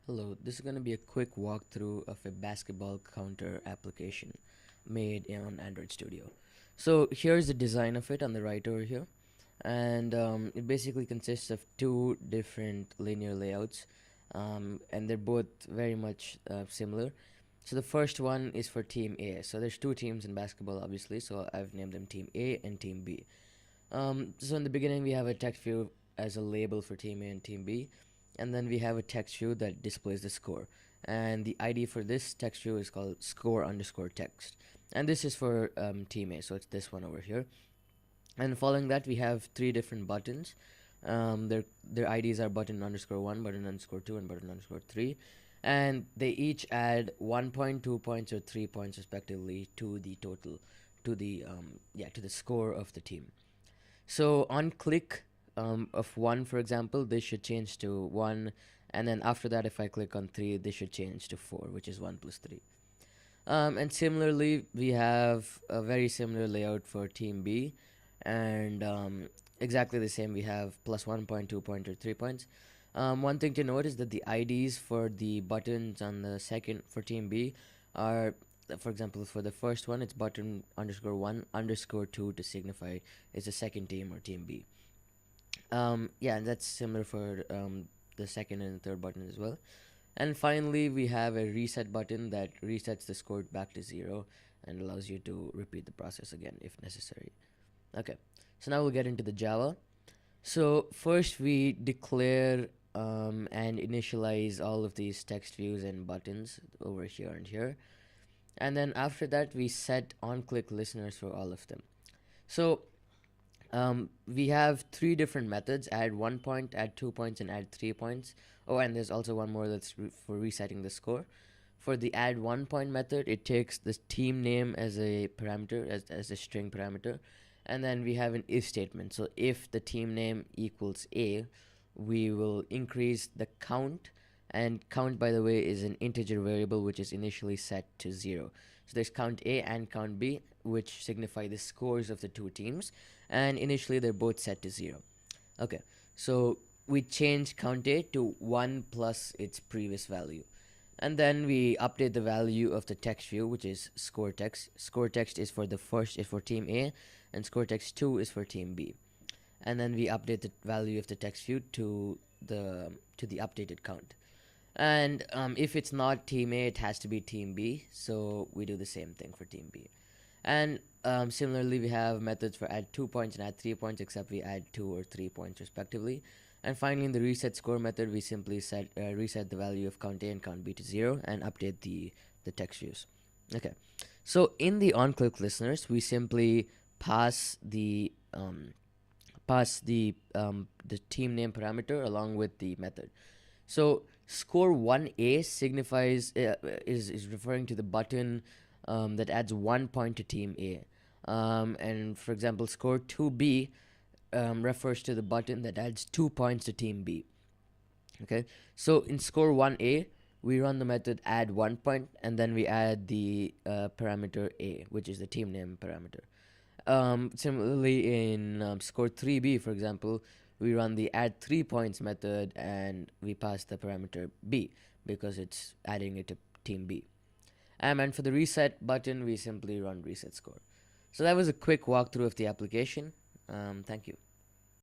Hello, this is going to be a quick walkthrough of a basketball counter application made on Android Studio. So here's the design of it on the right over here, and it basically consists of two different linear layouts, and they're both very much similar. So the first one is for Team A. So there's two teams in basketball, obviously, so I've named them Team A and Team B. So in the beginning, we have a text view as a label for Team A and Team B, and then we have a text view that displays the score. And the ID for this text view is called score underscore text. And this is for Team A, so it's this one over here. And following that, we have three different buttons. Their IDs are button underscore 1, button underscore 2, and button underscore 3. And they each add 1 point, 2 points, or 3 points respectively to the total, to the score of the team. So on click of 1, for example, this should change to 1, and then after that, if I click on 3, this should change to 4, which is 1 plus 3. And similarly, we have a very similar layout for Team B, and exactly the same. We have plus 1 point, 2 point, or 3 points. One thing to note is that the IDs for the buttons on the second for Team B are, for example, for the first one, it's button underscore 1 underscore 2 to signify it's the second team or Team B. Yeah, and that's similar for the second and third button as well. And finally, we have a reset button that resets the score back to 0 and allows you to repeat the process again if necessary. Okay, so now we'll get into the Java. So first we declare and initialize all of these text views and buttons over here and here. And then after that, we set on-click listeners for all of them. So we have three different methods: add 1 point, add 2 points, and add 3 points. Oh, and there's also one more that's for resetting the score. For the add 1 point method, it takes the team name as a parameter, as a string parameter, and then we have an if statement. So if the team name equals A, we will increase the count, and count, by the way, is an integer variable which is initially set to 0. So there's count A and count B, which signify the scores of the two teams, and initially they're both set to 0. Okay, so we change count A to 1 plus its previous value. And then we update the value of the text view, which is score text. Score text is for the first is for team A, and score text 2 is for team B. And then we update the value of the text view to the updated count. And if it's not team A, it has to be team B. So we do the same thing for team B. And similarly, we have methods for add 2 points and add 3 points, except we add 2 or 3 points respectively. And finally, in the reset score method, we simply reset the value of count A and count B to 0 and update the text views. Okay, so in the on-click listeners, we simply pass the team name parameter along with the method. So score 1A signifies is referring to the button that adds 1 point to team A. And for example, score 2B refers to the button that adds 2 points to team B. Okay, so in score 1A, we run the method add 1 point, and then we add the parameter A, which is the team name parameter. Similarly, in score 3B, for example, we run the add 3 points method and we pass the parameter B because it's adding it to team B. And for the reset button, we simply run reset score. So that was a quick walkthrough of the application. Thank you.